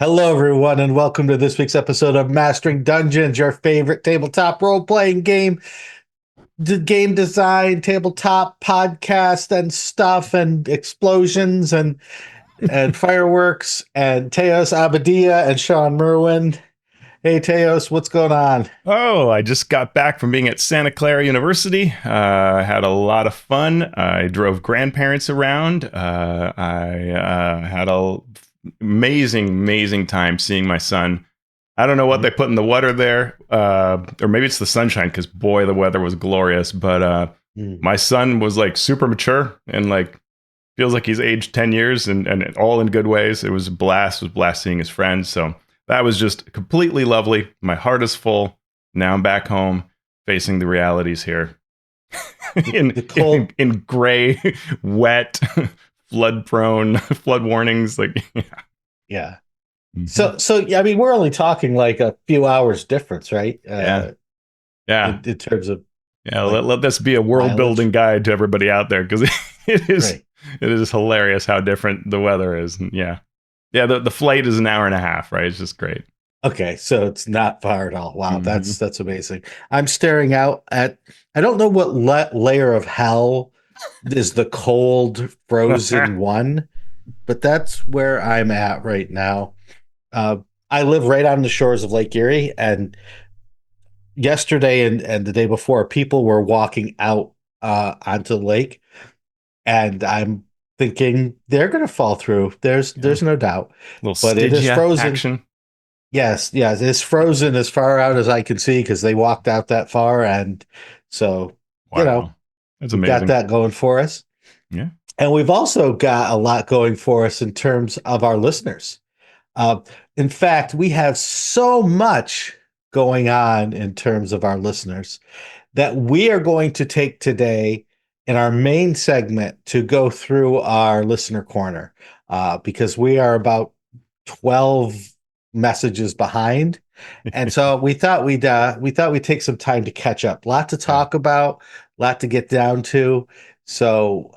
Hello, everyone, and welcome to this week's episode of Mastering Dungeons, your favorite tabletop role-playing game, game design, tabletop podcast, and stuff, and explosions, and fireworks, and Teos Abadia and Shawn Merwin. Hey, Teos, what's going on? Oh, I just got back from being at Santa Clara University. Had a lot of fun. I drove grandparents around. I had a amazing time seeing my son. I don't know what they put in the water there, or maybe it's the sunshine because boy, the weather was glorious. But my son was like super mature and like feels like he's aged 10 years and all in good ways. It was a blast. It was a blast seeing his friends. So that was just completely lovely. My heart is full. Now I'm back home facing the realities here. in gray, wet, flood prone, flood warnings. Like, Yeah. mm-hmm. So yeah, I mean, we're only talking like a few hours difference, right? Yeah. In terms of like, Let this be a world building guide to everybody out there because it is right. it is hilarious how different the weather is. Yeah. The flight is an hour and a half, right? It's just great. Okay, so it's not far at all. Wow, Mm-hmm. that's amazing. I'm staring out at, I don't know what layer of hell is the cold frozen one, but that's where I'm at right now. Uh, I live right on the shores of Lake Erie, and yesterday and the day before, people were walking out onto the lake, and I'm thinking they're going to fall through. There's no doubt, Little but it is Stygia frozen. action. Yes, it's frozen as far out as I can see because they walked out that far, and so Wow. That's we've got amazing. that going for us. Yeah. And we've also got a lot going for us in terms of our listeners. Uh, in fact, we have so much going on in terms of our listeners that we are going to take today in our main segment to go through our listener corner because we are about 12 messages behind. And so we thought we'd take some time to catch up. Lot to talk about, lot to get down to. So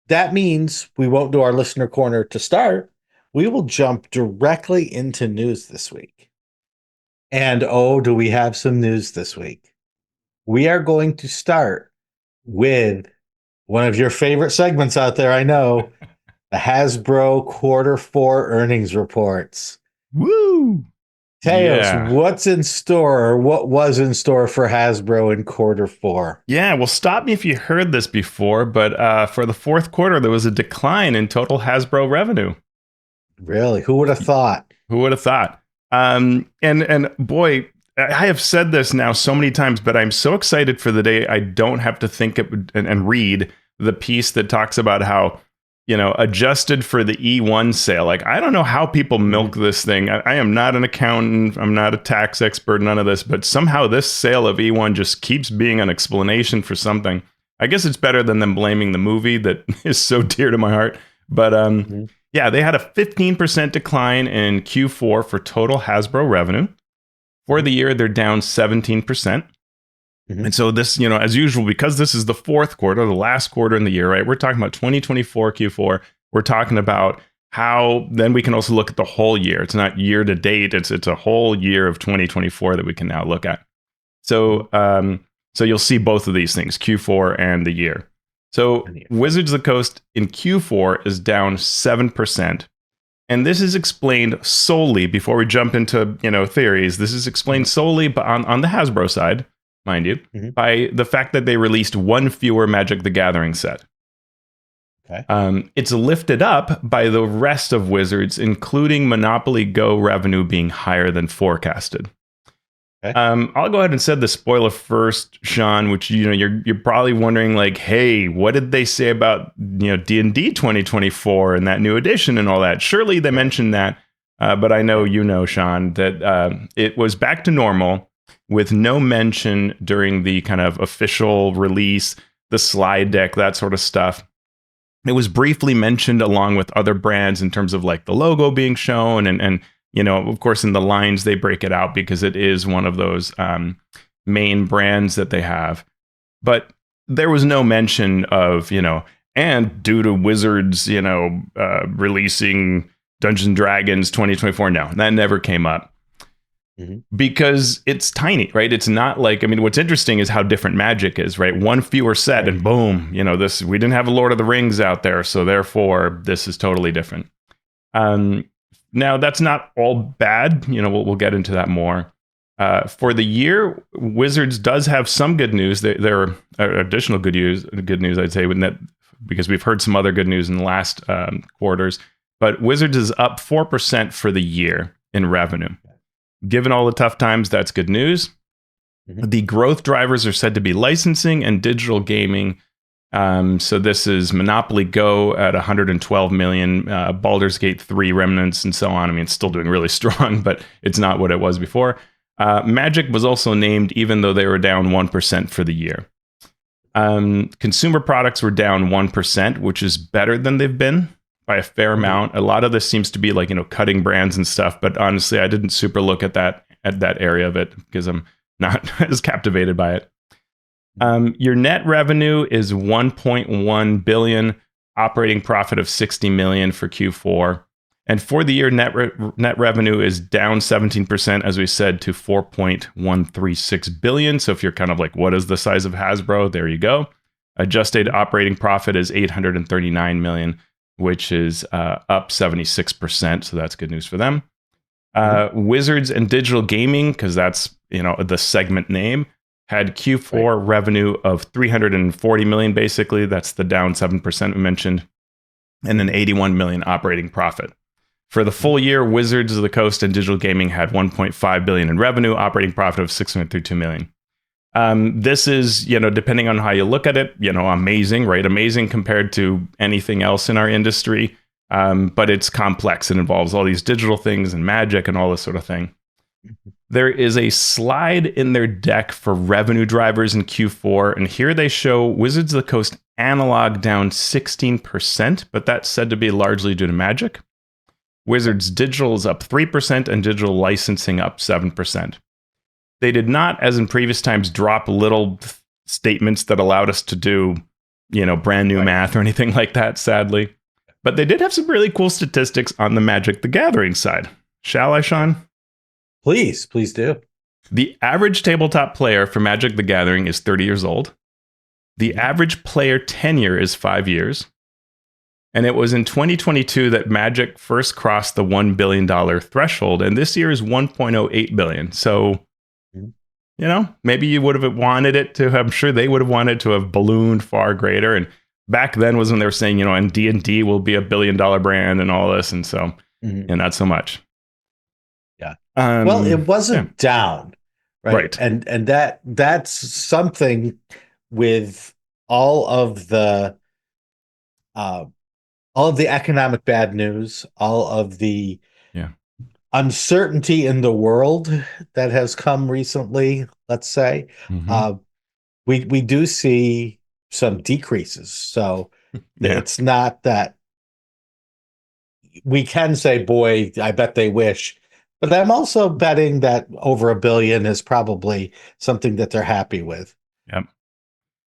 that means we won't do our listener corner to start. We will jump directly into news this week. And oh, do we have some news this week? We are going to start with one of your favorite segments out there, I know, the Hasbro Q4 earnings reports. Woo! Teos, Yeah. what's in store, or what was in store for Hasbro in Q4? Yeah, well, stop me if you heard this before, but for the fourth quarter, there was a decline in total Hasbro revenue. Really? Who would have thought? Who would have thought? And boy, I have said this now so many times, but I'm so excited for the day I don't have to think and read the piece that talks about how, adjusted for the E1 sale. Like, I don't know how people milk this thing. I am not an accountant. I'm not a tax expert, none of this, but somehow this sale of E1 just keeps being an explanation for something. I guess it's better than them blaming the movie that is so dear to my heart. But yeah, they had a 15% decline in Q4 for total Hasbro revenue. For the year, they're down 17%. And so this, as usual, because this is the fourth quarter, the last quarter in the year, right? We're talking about 2024 Q4. We're talking about how then we can also look at the whole year. It's not year to date. It's a whole year of 2024 that we can now look at. So so you'll see both of these things, Q4 and the year. So Wizards of the Coast in Q4 is down 7%. And this is explained solely, before we jump into theories, this is explained solely on the Hasbro side, mind you, by the fact that they released one fewer Magic the Gathering set. Okay. It's lifted up by the rest of Wizards, including Monopoly Go revenue being higher than forecasted. Okay. I'll go ahead and say the spoiler first, Shawn, which you're probably wondering, like, hey, what did they say about D&D 2024 and that new edition and all that? Surely they mentioned that, but I know Shawn, that it was back to normal with no mention during the kind of official release, the slide deck, that sort of stuff. It was briefly mentioned along with other brands in terms of like the logo being shown and of course, in the lines, they break it out because it is one of those main brands that they have. But there was no mention of, and due to Wizards, releasing Dungeons and Dragons 2024. No, that never came up. Because it's tiny, right? It's not like, I mean, what's interesting is how different Magic is, right? One fewer set and boom, you know, this, we didn't have a Lord of the Rings out there, so therefore this is totally different. Now that's not all bad, you know, we'll get into that more. For the year, Wizards does have some good news. There are additional good news, I'd say, with that, because we've heard some other good news in the last quarters. But Wizards is up 4% for the year in revenue. Given all the tough times, that's good news. The growth drivers are said to be licensing and digital gaming. So this is Monopoly Go at 112 million, Baldur's Gate 3 Remnants, and so on. I mean, it's still doing really strong, but it's not what it was before. Magic was also named, even though they were down 1% for the year. Consumer products were down 1%, which is better than they've been by a fair amount. A lot of this seems to be like, you know, cutting brands and stuff, but honestly, I didn't super look at that area of it because I'm not as captivated by it. Your net revenue is 1.1 billion, operating profit of 60 million for Q4. And for the year, net revenue is down 17%, as we said, to 4.136 billion. So if you're kind of like, what is the size of Hasbro? There you go. Adjusted operating profit is 839 million, which is up 76%. So that's good news for them. Wizards and digital gaming, because that's, you know, the segment name, had Q4 revenue of 340 million, basically. That's the down 7% we mentioned, and an 81 million operating profit. For the full year, Wizards of the Coast and digital gaming had 1.5 billion in revenue, operating profit of 632 million. This is, you know, depending on how you look at it, you know, amazing, right? Amazing compared to anything else in our industry. But it's complex. It involves all these digital things and magic and all this sort of thing. There is a slide in their deck for revenue drivers in Q4, and here they show Wizards of the Coast analog down 16%, but that's said to be largely due to Magic. Wizards digital is up 3%, and digital licensing up 7%. They did not, as in previous times, drop little statements that allowed us to do, you know, brand new math or anything like that, sadly. But they did have some really cool statistics on the Magic the Gathering side. Shall I, Shawn? Please do. The average tabletop player for Magic the Gathering is 30 years old. The average player tenure is 5 years. And it was in 2022 that Magic first crossed the $1 billion threshold. And this year is 1.08 billion. So, you know, maybe you would have wanted it to, I'm sure they would have wanted to have ballooned far greater. And back then was when they were saying, you know, and D&D will be $1 billion brand and all this. And so, and not so much. Yeah. Well, it wasn't down, right? And that's something with all of the economic bad news, all of the uncertainty in the world that has come recently, let's say, we do see some decreases. So it's not that we can say, boy, I bet they wish. But I'm also betting that over $1 billion is probably something that they're happy with. Yep.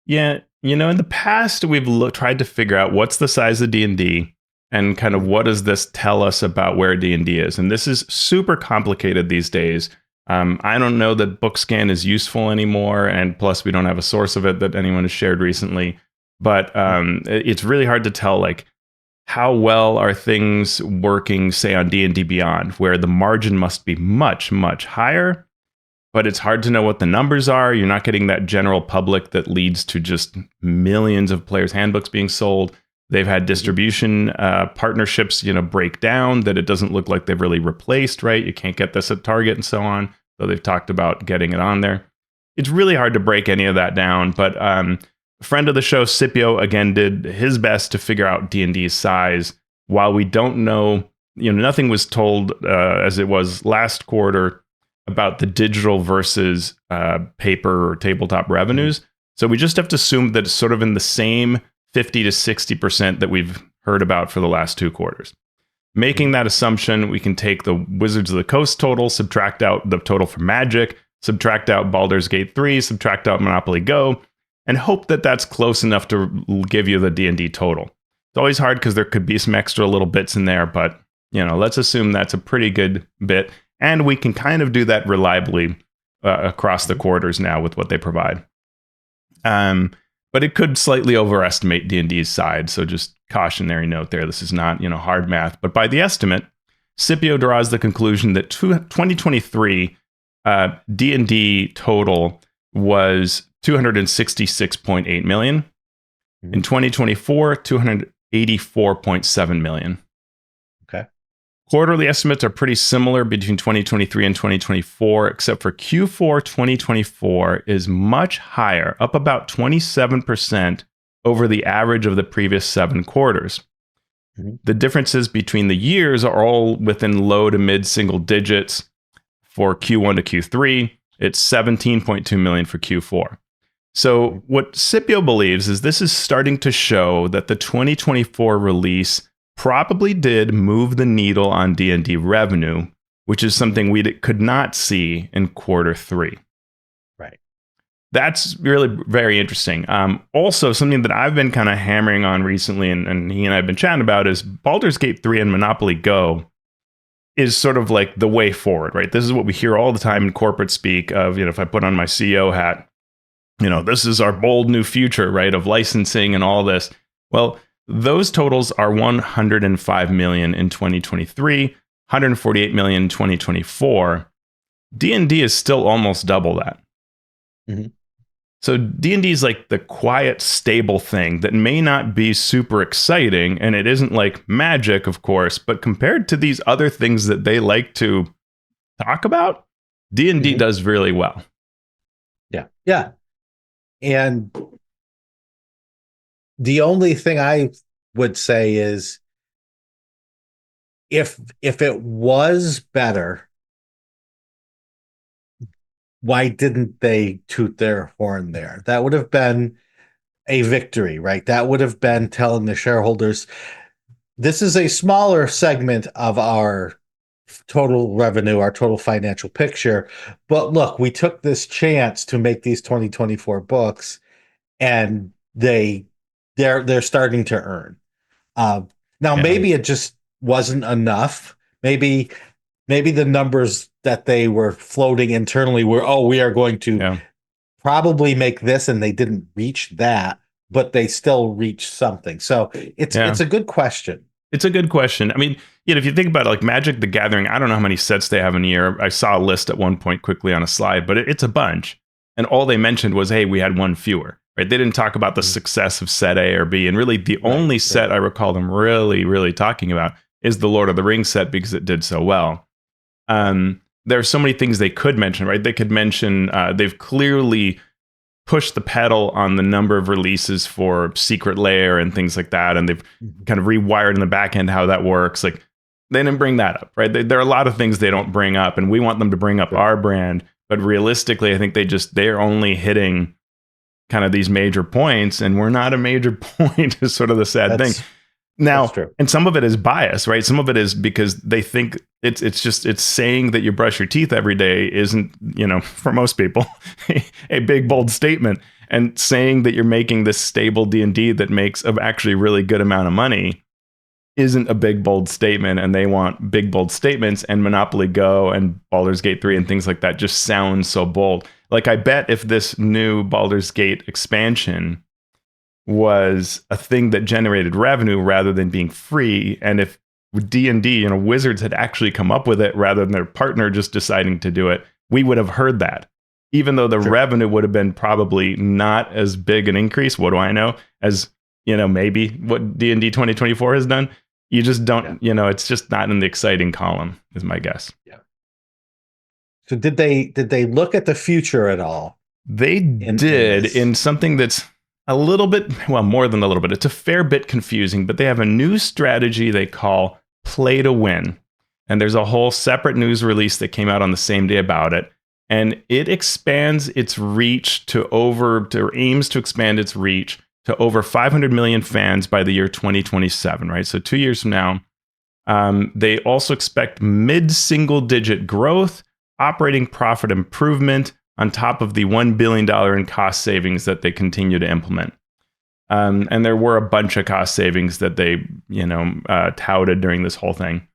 Yeah. You know, in the past, we've tried to figure out what's the size of D&D and kind of what does this tell us about where D&D is. And this is super complicated these days. I don't know that BookScan is useful anymore. And plus, we don't have a source of it that anyone has shared recently. But it's really hard to tell, like, how well are things working, say, on D&D Beyond, where the margin must be much, much higher, but it's hard to know what the numbers are. You're not getting that general public that leads to just millions of players' handbooks being sold. They've had distribution partnerships, you know, break down, that it doesn't look like they've really replaced, right? You can't get this at Target and so on, though they've talked about getting it on there. It's really hard to break any of that down, but friend of the show, Scipio, again, did his best to figure out D&D's size. While we don't know, you know, nothing was told as it was last quarter about the digital versus paper or tabletop revenues. So we just have to assume that it's sort of in the same 50 to 60% that we've heard about for the last 2 quarters. Making that assumption, we can take the Wizards of the Coast total, subtract out the total for Magic, subtract out Baldur's Gate 3, subtract out Monopoly Go, and hope that that's close enough to give you the D&D total. It's always hard because there could be some extra little bits in there, but let's assume that's a pretty good bit. And we can kind of do that reliably across the quarters now with what they provide. But it could slightly overestimate D&D's side. So just cautionary note there. This is not, hard math. But by the estimate, Scipio draws the conclusion that 2023 D&D total was $266.8 million. In 2024, $284.7 million. Okay. Quarterly estimates are pretty similar between 2023 and 2024, except for Q4 2024 is much higher, up about 27% over the average of the previous 7 quarters. Mm-hmm. The differences between the years are all within low to mid single digits for Q1 to Q3. It's $17.2 million for Q4. So what Scipio believes is this is starting to show that the 2024 release probably did move the needle on D&D revenue, which is something we could not see in quarter 3. Right. That's really very interesting. Also, something that I've been kind of hammering on recently, and he and I have been chatting about, is Baldur's Gate 3 and Monopoly Go is sort of like the way forward, right? This is what we hear all the time in corporate speak of, if I put on my CEO hat, this is our bold new future, right, of licensing and all this. Well, those totals are $105 million in 2023, $148 million in 2024. D&D is still almost double that. Mm-hmm. So D&D is like the quiet, stable thing that may not be super exciting, and it isn't like Magic, of course, but compared to these other things that they like to talk about, D&D does really well. Yeah. Yeah. And the only thing I would say is if it was better, why didn't they toot their horn there? That would have been a victory, right? That would have been telling the shareholders, this is a smaller segment of our total revenue, our total financial picture. But look, we took this chance to make these 2024 books, and they're starting to earn. Maybe it just wasn't enough. Maybe the numbers that they were floating internally were, we are going to probably make this, and they didn't reach that, but they still reached something. So it's a good question. It's a good question. I mean, if you think about it, like Magic the Gathering, I don't know how many sets they have in a year. I saw a list at one point quickly on a slide, but it's a bunch. And all they mentioned was, hey, we had one fewer, right? They didn't talk about the success of set A or B. And really the only set I recall them really, really talking about is the Lord of the Rings set, because it did so well. There are so many things they could mention, right? They could mention, they've clearly pushed the pedal on the number of releases for Secret Lair and things like that. And they've kind of rewired in the back end how that works. Like, they didn't bring that up, right? There are a lot of things they don't bring up, and we want them to bring up our brand. But realistically, I think they're only hitting kind of these major points, and we're not a major point is sort of the sad thing. Now, and some of it is bias, right? Some of it is because they think it's saying that you brush your teeth every day isn't, for most people, a big, bold statement. And saying that you're making this stable D&D that makes an actually really good amount of money isn't a big, bold statement. And they want big, bold statements, and Monopoly Go and Baldur's Gate 3 and things like that just sound so bold. Like, I bet if this new Baldur's Gate expansion was a thing that generated revenue rather than being free, and if D&D, Wizards had actually come up with it rather than their partner just deciding to do it, we would have heard that. Even though the revenue would have been probably not as big an increase, what do I know, as, maybe what D&D 2024 has done. You just don't, it's just not in the exciting column, is my guess. Yeah. So did they look at the future at all? They did in something that's a little bit, well, more than a little bit. It's a fair bit confusing, but they have a new strategy they call Play to Win. And there's a whole separate news release that came out on the same day about it. And it expands its reach aims to expand its reach to over 500 million fans by the year 2027, right? So 2 years from now. They also expect mid-single digit growth, operating profit improvement, on top of the $1 billion in cost savings that they continue to implement. And there were a bunch of cost savings that they, touted during this whole thing.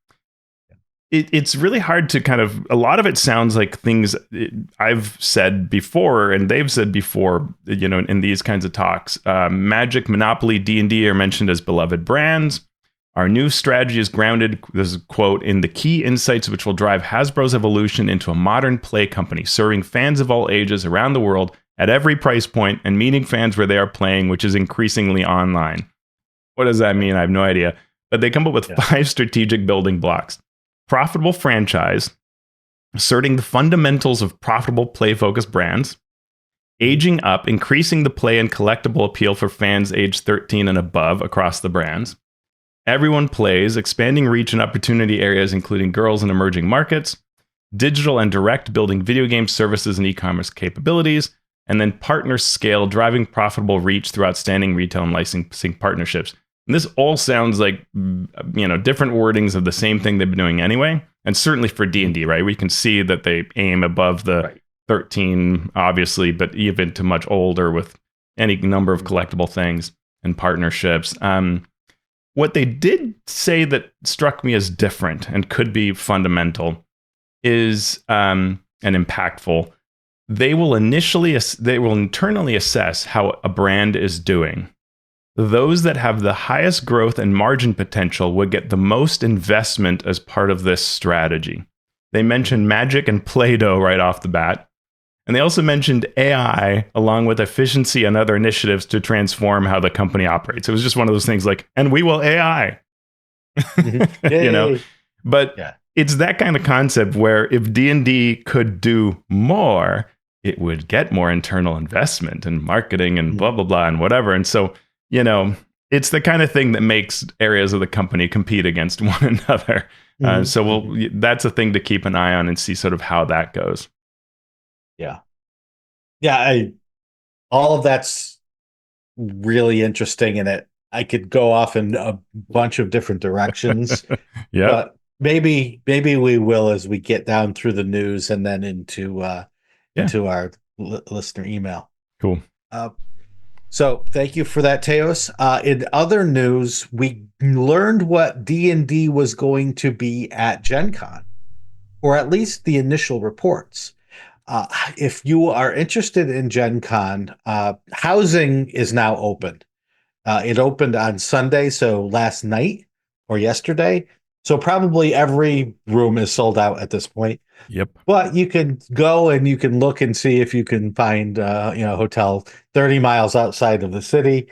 it's really hard to kind of, a lot of it sounds like things I've said before and they've said before, in these kinds of talks. Magic, Monopoly, D&D are mentioned as beloved brands. Our new strategy is grounded, this is a quote, in the key insights which will drive Hasbro's evolution into a modern play company, serving fans of all ages around the world at every price point and meeting fans where they are playing, which is increasingly online. What does that mean? I have no idea. But they come up with 5 strategic building blocks. Profitable franchise, asserting the fundamentals of profitable play-focused brands, aging up, increasing the play and collectible appeal for fans aged 13 and above across the brands, everyone plays, expanding reach and opportunity areas including girls and emerging markets, digital and direct, building video game services and e-commerce capabilities, and then partner scale, driving profitable reach through outstanding retail and licensing partnerships. And this all sounds like, different wordings of the same thing they've been doing anyway. And certainly for D&D, right? We can see that they aim above the 13, obviously, but even to much older with any number of collectible things and partnerships. What they did say that struck me as different and could be fundamental is, and impactful, they will internally assess how a brand is doing. Those that have the highest growth and margin potential would get the most investment as part of this strategy. They mentioned Magic and Play-Doh right off the bat. And they also mentioned AI along with efficiency and other initiatives to transform how the company operates. It was just one of those things like, and we will AI, But it's that kind of concept where if D&D could do more, it would get more internal investment and marketing and blah, blah, blah, and whatever. And so, it's the kind of thing that makes areas of the company compete against one another. That's a thing to keep an eye on and see sort of how that goes. Yeah. All of that's really interesting, and I could go off in a bunch of different directions. But maybe we will as we get down through the news and then into our listener email. Cool. So thank you for that, Teos. In other news, we learned what D&D was going to be at Gen Con, or at least the initial reports. If you are interested in Gen Con, housing is now open. It opened on Sunday, so last night or yesterday. So probably every room is sold out at this point. Yep. But you can go and you can look and see if you can find a hotel 30 miles outside of the city.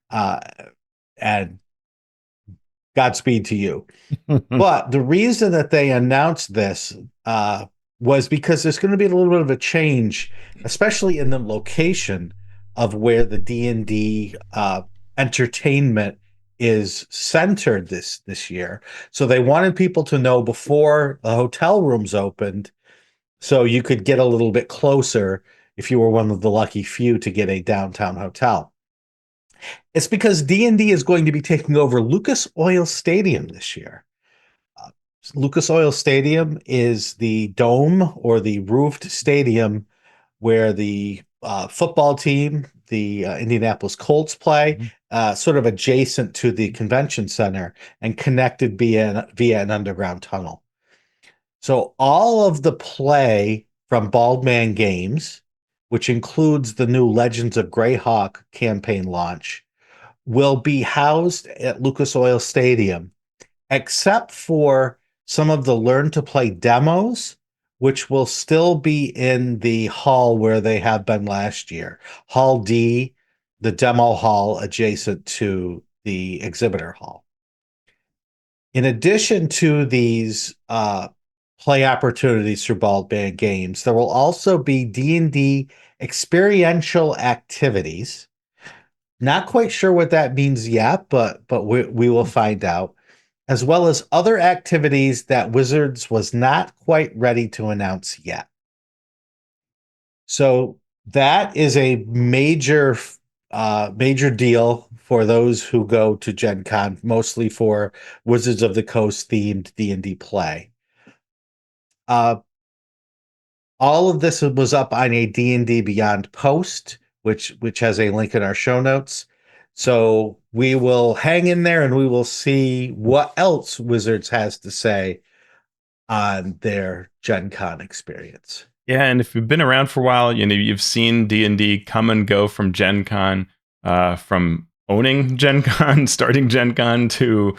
And Godspeed to you. But the reason that they announced this was because there's going to be a little bit of a change, especially in the location of where the D&D entertainment is centered this year. So they wanted people to know before the hotel rooms opened, so you could get a little bit closer if you were one of the lucky few to get a downtown hotel. It's because D&D is going to be taking over Lucas Oil Stadium this year. Lucas Oil Stadium is the dome or the roofed stadium where the football team, the Indianapolis Colts, play, sort of adjacent to the convention center and connected via an underground tunnel. So all of the play from Bald Man Games, which includes the new Legends of Greyhawk campaign launch, will be housed at Lucas Oil Stadium, except for some of the Learn to Play demos, which will still be in the hall where they have been last year. Hall D, the demo hall adjacent to the exhibitor hall. In addition to these play opportunities through Bald Man Games, there will also be D&D experiential activities. Not quite sure what that means yet, but we will find out, as well as other activities that Wizards was not quite ready to announce yet. So that is a major deal for those who go to Gen Con, mostly for Wizards of the Coast themed D&D play. All of this was up on a D&D Beyond post, which has a link in our show notes. So we will hang in there and we will see what else Wizards has to say on their Gen Con experience. Yeah, and if you've been around for a while, you've seen D&D come and go from Gen Con, from owning Gen Con, starting Gen Con, to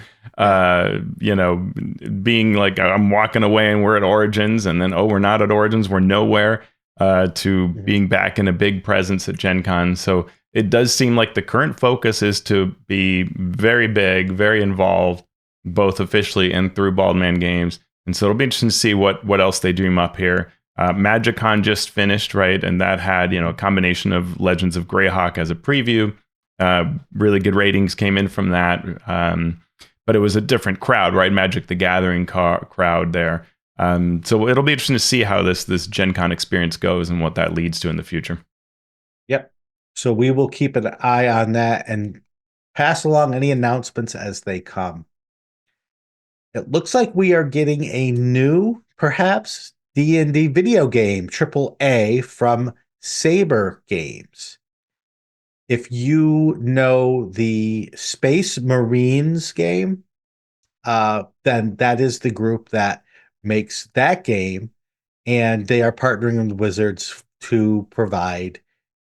being like, I'm walking away and we're at Origins, and then, oh, we're not at Origins, we're nowhere, to being back in a big presence at Gen Con. So it does seem like the current focus is to be very big, very involved, both officially and through Baldman Games. And so it'll be interesting to see what else they dream up here. MagicCon just finished, right? And that had, a combination of Legends of Greyhawk as a preview. Really good ratings came in from that. But it was a different crowd, right? Magic the Gathering crowd there. So it'll be interesting to see how this Gen Con experience goes and what that leads to in the future. Yep. So we will keep an eye on that and pass along any announcements as they come. It looks like we are getting a new, perhaps, D&D video game, AAA, from Saber Games. If you know the Space Marines game, then that is the group that makes that game, and they are partnering with Wizards to provide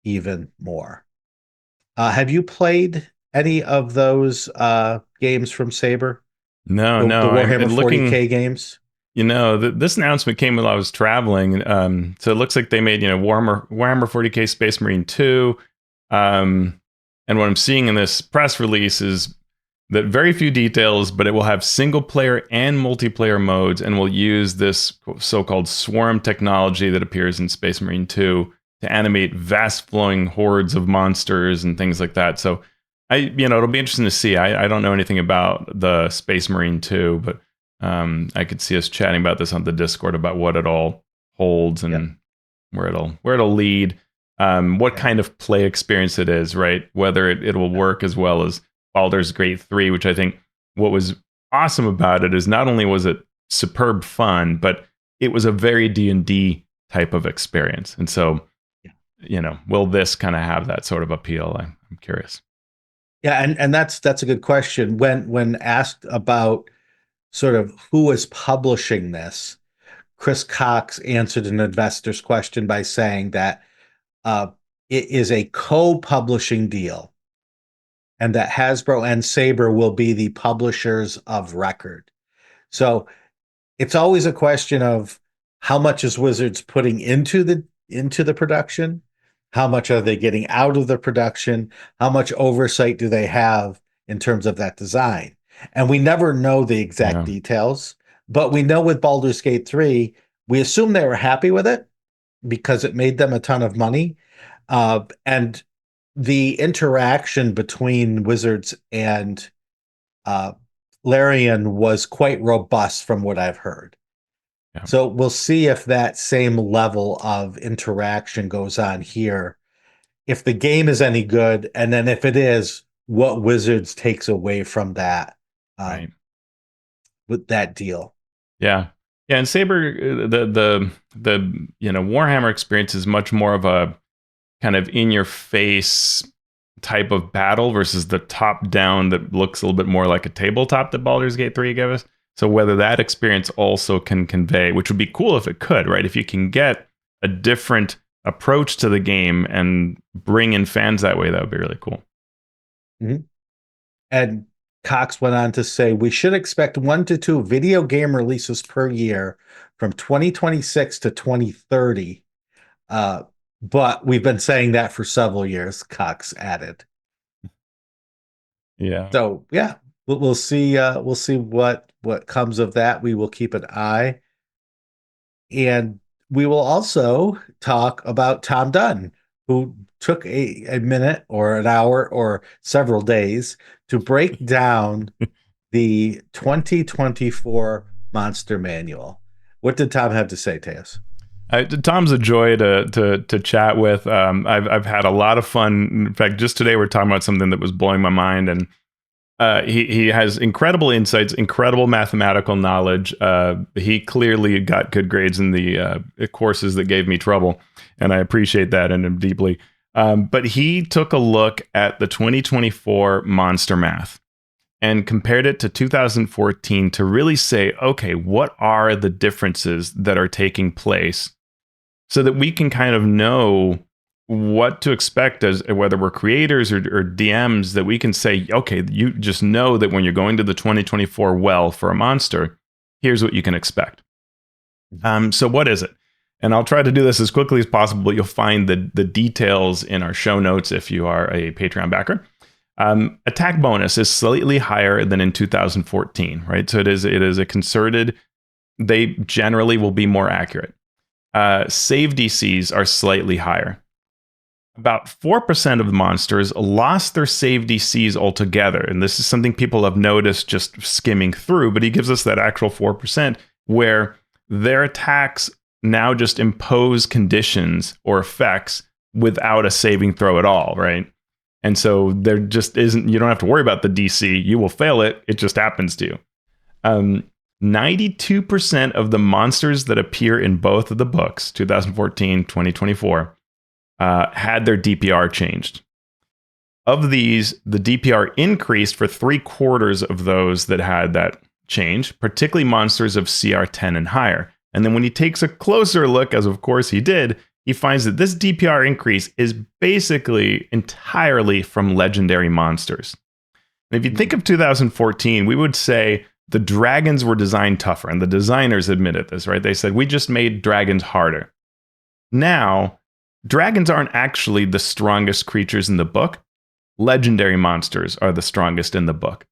even more. Have you played any of those games from Saber? No. The Warhammer I'm 40K games? This announcement came while I was traveling. So it looks like they made, Warhammer 40K Space Marine 2. And what I'm seeing in this press release is that very few details, but it will have single player and multiplayer modes, and will use this so-called swarm technology that appears in Space Marine 2 to animate vast flowing hordes of monsters and things like that. So it'll be interesting to see. I don't know anything about the Space Marine 2, but I could see us chatting about this on the Discord about what it all holds and where it'll lead. What kind of play experience it is, right? Whether it will work as well as Baldur's Gate 3, which I think what was awesome about it is not only was it superb fun, but it was a very D&D type of experience. And so, will this kind of have that sort of appeal? I'm curious. Yeah, and that's a good question. When asked about sort of who is publishing this, Chris Cox answered an investor's question by saying that it is a co-publishing deal, and that Hasbro and Saber will be the publishers of record. So it's always a question of how much is Wizards putting into the production, how much are they getting out of the production, how much oversight do they have in terms of that design. And we never know the exact details, but we know with Baldur's Gate 3, we assume they were happy with it because it made them a ton of money. And the interaction between Wizards and Larian was quite robust from what I've heard. Yeah. So we'll see if that same level of interaction goes on here, if the game is any good, and then if it is, what Wizards takes away from that with that deal. Yeah. Yeah, and Saber, the Warhammer experience is much more of a kind of in your face type of battle versus the top down that looks a little bit more like a tabletop that Baldur's Gate 3 gave us. So whether that experience also can convey, which would be cool if it could, right? If you can get a different approach to the game and bring in fans that way, that would be really cool. Mm-hmm. And Cox went on to say, we should expect 1 to 2 video game releases per year from 2026 to 2030. But we've been saying that for several years, Cox added. Yeah. So yeah, we'll see. We'll see what comes of that. We will keep an eye, and we will also talk about Tom Dunn, who took a minute or an hour or several days to break down the 2024 Monster Manual. What did Tom have to say, Teos? Tom's a joy to chat with. I've had a lot of fun. In fact, just today we're talking about something that was blowing my mind, and he has incredible insights, incredible mathematical knowledge. He clearly got good grades in the courses that gave me trouble, and I appreciate that in him deeply. But he took a look at the 2024 monster math, and compared it to 2014 to really say, okay, what are the differences that are taking place so that we can kind of know what to expect as whether we're creators or DMs, that we can say, okay, you just know that when you're going to the 2024 well for a monster, here's what you can expect. So what is it? And I'll try to do this as quickly as possible. You'll find the details in our show notes if you are a Patreon backer. Attack bonus is slightly higher than in 2014, right? So it is a concerted. They generally will be more accurate. Save DCs are slightly higher. About 4% of the monsters lost their save DCs altogether. And this is something people have noticed just skimming through, but he gives us that actual 4% where their attacks now just impose conditions or effects without a saving throw at all, right? And so there just isn't, you don't have to worry about the DC. You will fail it. It just happens to you. 92% of the monsters that appear in both of the books, 2014, 2024, had their DPR changed. Of these, the DPR increased for 3/4 of those that had that change, particularly monsters of CR 10 and higher. And then when he takes a closer look, as of course he did, he finds that this DPR increase is basically entirely from legendary monsters. And if you think of 2014, we would say the dragons were designed tougher, and the designers admitted this, right? They said, we just made dragons harder. Now, dragons aren't actually the strongest creatures in the book. Legendary monsters are the strongest in the book.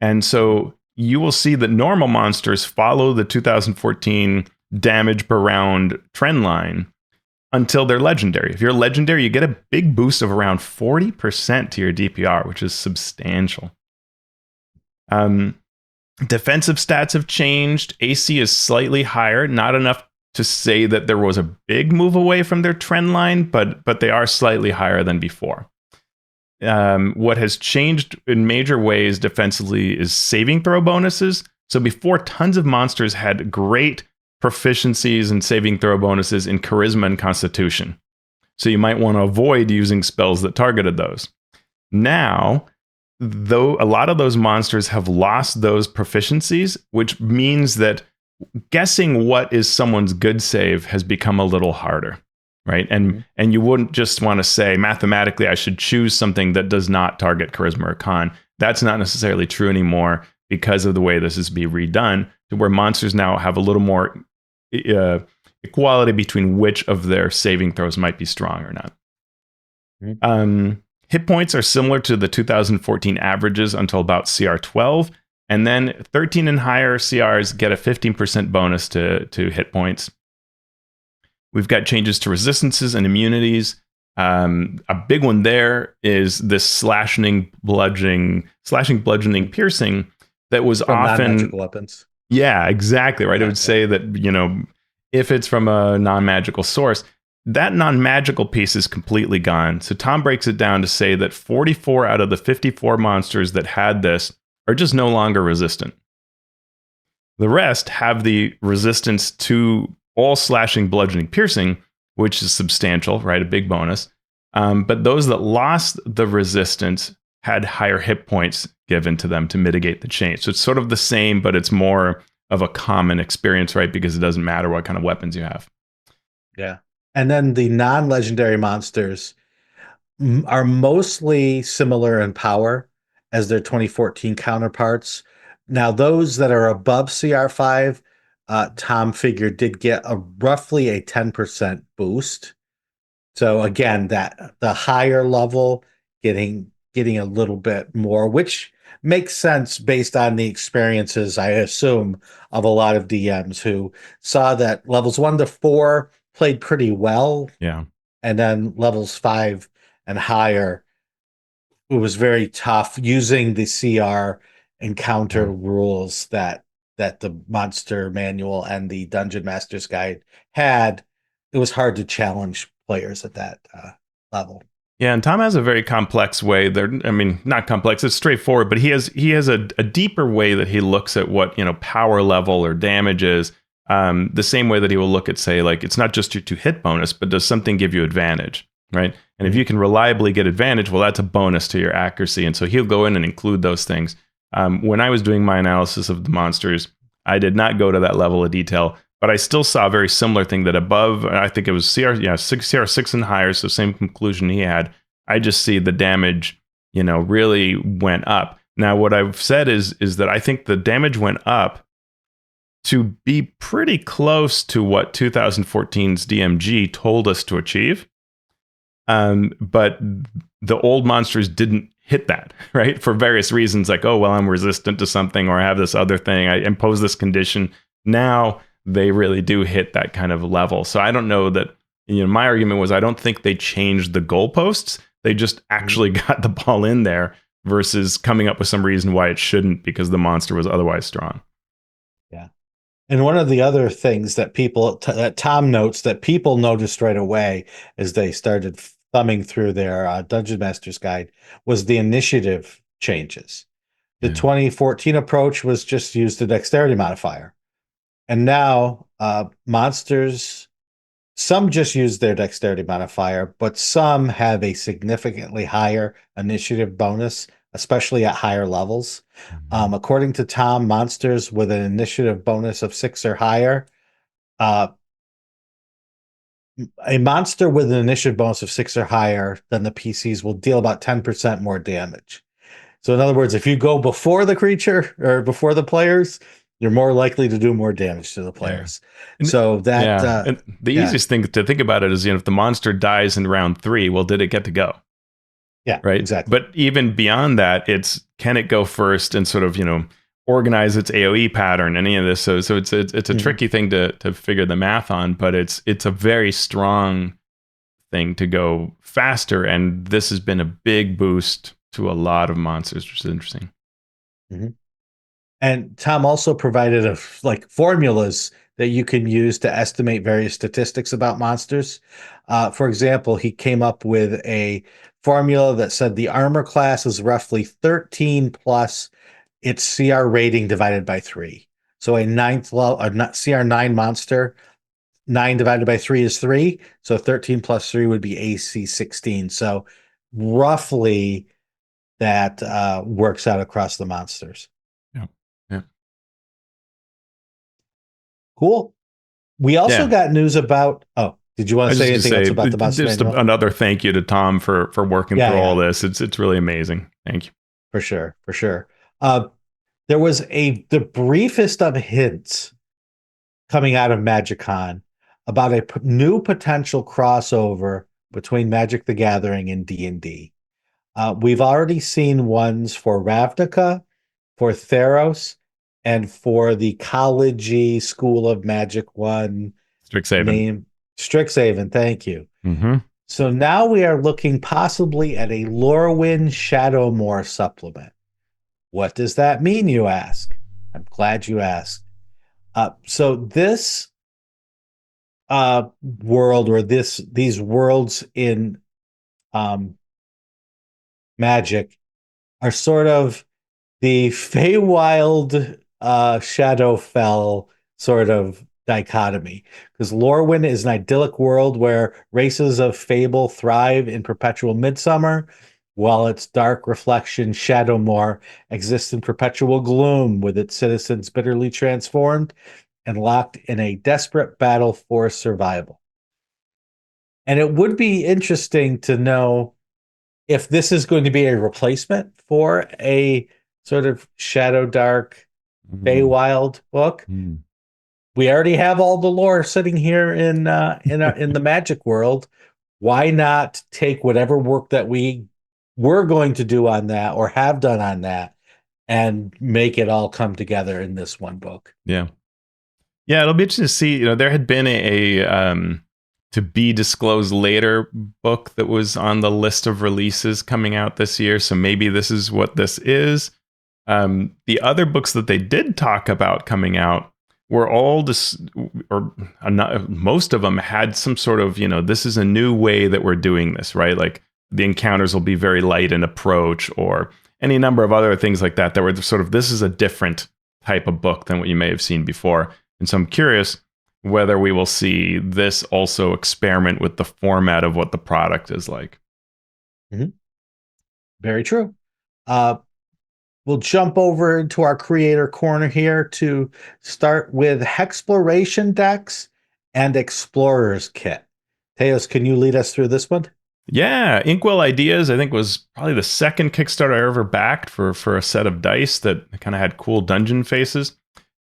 And so you will see that normal monsters follow the 2014 damage per round trend line until they're legendary. If you're legendary, you get a big boost of around 40% to your DPR, which is substantial. Defensive stats have changed. AC is slightly higher, not enough to say that there was a big move away from their trend line, but they are slightly higher than before. What has changed in major ways defensively is saving throw bonuses. So before, tons of monsters had great proficiencies and saving throw bonuses in charisma and constitution. So you might want to avoid using spells that targeted those. Now, though, a lot of those monsters have lost those proficiencies, which means that guessing what is someone's good save has become a little harder, right? And you wouldn't just want to say mathematically I should choose something that does not target charisma or con. That's not necessarily true anymore because of the way this is being redone, to where monsters now have a little more equality between which of their saving throws might be strong or not. Hit points are similar to the 2014 averages until about CR 12. And then 13 and higher CRs get a 15% bonus to hit points. We've got changes to resistances and immunities. A big one there is this slashing, bludgeoning, piercing that was from often non-magical weapons. Yeah, exactly right. I would say that, if it's from a non-magical source, that non-magical piece is completely gone. So Tom breaks it down to say that 44 out of the 54 monsters that had this are just no longer resistant. The rest have the resistance to all slashing, bludgeoning, piercing, which is substantial, right? A big bonus. But those that lost the resistance had higher hit points given to them to mitigate the change. So it's sort of the same, but it's more of a common experience, right? Because it doesn't matter what kind of weapons you have. Yeah. And then the non-legendary monsters are mostly similar in power as their 2014 counterparts. Now, those that are above CR5, Tom figured did get roughly a 10% boost. So again, that the higher level getting a little bit more, which makes sense based on the experiences, I assume, of a lot of DMs who saw that levels 1 to 4 played pretty well. Yeah. And then levels 5 and higher, it was very tough using the CR encounter rules that the Monster Manual and the Dungeon Master's Guide had. It was hard to challenge players at that level. Yeah, and Tom has a very complex way. Not complex, it's straightforward, but he has a deeper way that he looks at what, power level or damage is. The same way that he will look at, say, like, it's not just your 2 hit bonus, but does something give you advantage, right? And if you can reliably get advantage, well, that's a bonus to your accuracy. And so he'll go in and include those things. When I was doing my analysis of the monsters, I did not go to that level of detail, but I still saw a very similar thing that above, I think it was CR6 and higher, so same conclusion he had. I just see the damage, really went up. Now, what I've said is that I think the damage went up to be pretty close to what 2014's DMG told us to achieve. But the old monsters didn't hit that, right? For various reasons, like, oh, well, I'm resistant to something, or I have this other thing, I impose this condition. Now they really do hit that kind of level. So I don't know that, my argument was I don't think they changed the goalposts. They just actually got the ball in there versus coming up with some reason why it shouldn't, because the monster was otherwise strong. Yeah. And one of the other things that that Tom notes that people noticed right away as they started thumbing through their Dungeon Master's Guide was the initiative changes. The 2014 approach was just used the dexterity modifier. And now monsters, some just use their dexterity modifier, but some have a significantly higher initiative bonus, especially at higher levels. According to Tom, monsters with an initiative bonus of 6 or higher, a monster with an initiative bonus of 6 or higher than the PCs will deal about 10% more damage. So in other words, if you go before the creature or before the players, you're more likely to do more damage to the players. Yeah. So that and the easiest thing to think about it is, if the monster dies in round 3, well, did it get to go? Yeah, right. Exactly. But even beyond that, can it go first and sort of, organize its AOE pattern, any of this. So it's a tricky thing to figure the math on, but it's a very strong thing to go faster. And this has been a big boost to a lot of monsters, which is interesting. And Tom also provided formulas that you can use to estimate various statistics about monsters. For example, he came up with a formula that said the armor class is roughly 13 plus its CR rating divided by 3. So a CR 9 monster, 9 divided by 3 is 3. So 13 plus 3 would be AC 16. So roughly that works out across the monsters. Yeah. Cool. We also got news about. Oh, did you want to say anything else about the monster manual? Another thank you to Tom for working through all this. It's really amazing. Thank you. For sure. There was the briefest of hints coming out of MagicCon about a new potential crossover between Magic the Gathering and D&D. We've already seen ones for Ravnica, for Theros, and for the college-y School of Magic one. Strixhaven, thank you. So now we are looking possibly at a Lorwyn-Shadowmoor supplement. What does that mean, you ask? I'm glad you asked. So this world, or these worlds in Magic, are sort of the Feywild Shadowfell sort of dichotomy, because Lorwyn is an idyllic world where races of fable thrive in perpetual midsummer, while its dark reflection, Shadowmoor, exists in perpetual gloom, with its citizens bitterly transformed and locked in a desperate battle for survival. And it would be interesting to know if this is going to be a replacement for a sort of Shadow Dark Feywild book. We already have all the lore sitting here in the Magic world. Why not take whatever work that we're going to do on that, or have done on that, and make it all come together in this one book? Yeah, it'll be interesting to see. There had been a to be disclosed later book that was on the list of releases coming out this year. So maybe this is what this is. The other books that they did talk about coming out were all most of them had some sort of, this is a new way that we're doing this, right? Like the encounters will be very light in approach, or any number of other things like that were sort of, this is a different type of book than what you may have seen before. And so I'm curious whether we will see this also experiment with the format of what the product is like. Very true. we'll jump over into our creator corner here to start with Hexploration decks and Explorer's Kit. Teos, can you lead us through this one? Yeah, Inkwell Ideas, I think, was probably the second Kickstarter I ever backed for a set of dice that kind of had cool dungeon faces.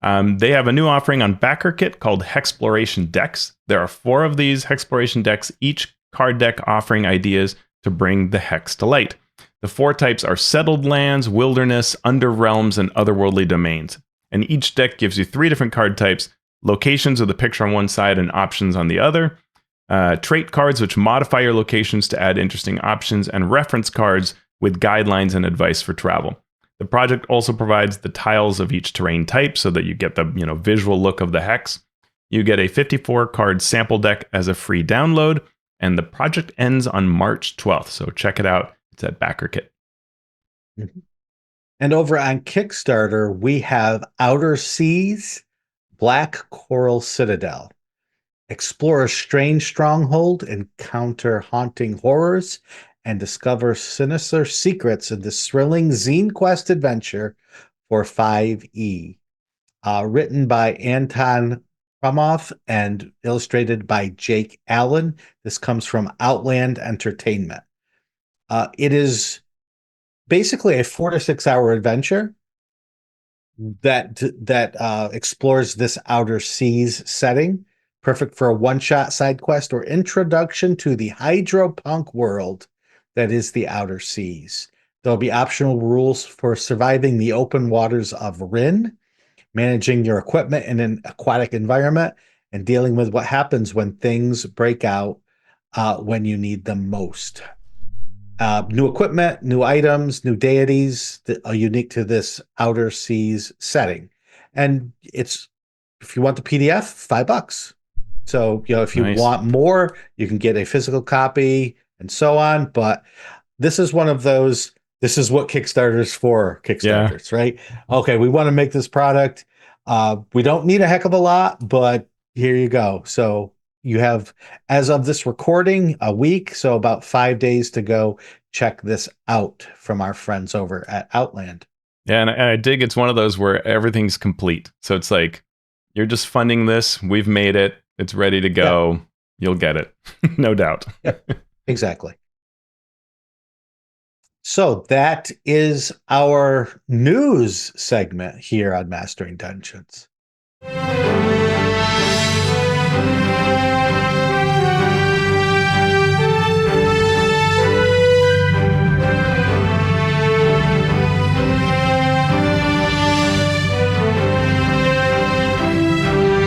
They have a new offering on Backer Kit called Hexploration decks. There are 4 of these Hexploration decks, each card deck offering ideas to bring the hex to light. The 4 types are settled lands, wilderness, underrealms, and otherworldly domains. And each deck gives you 3 different card types: locations with a picture on one side and options on the other, trait cards which modify your locations to add interesting options, and reference cards with guidelines and advice for travel. The project also provides the tiles of each terrain type so that you get the visual look of the hex. You get a 54 card sample deck as a free download, and the project ends on March 12th. So check it out. It's at BackerKit. Mm-hmm. And over on Kickstarter, we have Outer Seas, Black Coral Citadel. Explore a strange stronghold, encounter haunting horrors, and discover sinister secrets in this thrilling zine quest adventure for 5e. Written by Anton Krumov and illustrated by Jake Allen. This comes from Outland Entertainment. It is basically a 4 to 6 hour adventure that explores this outer seas setting, perfect for a one-shot side quest or introduction to the hydropunk world that is the outer seas. There'll be optional rules for surviving the open waters of Rin, managing your equipment in an aquatic environment, and dealing with what happens when things break out when you need them most. New equipment, new items, new deities that are unique to this outer seas setting. And it's, if you want the PDF, $5. So, if you want more, you can get a physical copy and so on. But this is one of those, this is what Kickstarter's for Kickstarters, right? Okay, we want to make this product. We don't need a heck of a lot, but here you go. So you have, as of this recording, a week, so about 5 days to go. Check this out from our friends over at Outland. Yeah, and I dig it's one of those where everything's complete. So it's like, you're just funding this. We've made it. It's ready to go. Yeah. You'll get it. No doubt. Yep, exactly. So that is our news segment here on Mastering Dungeons.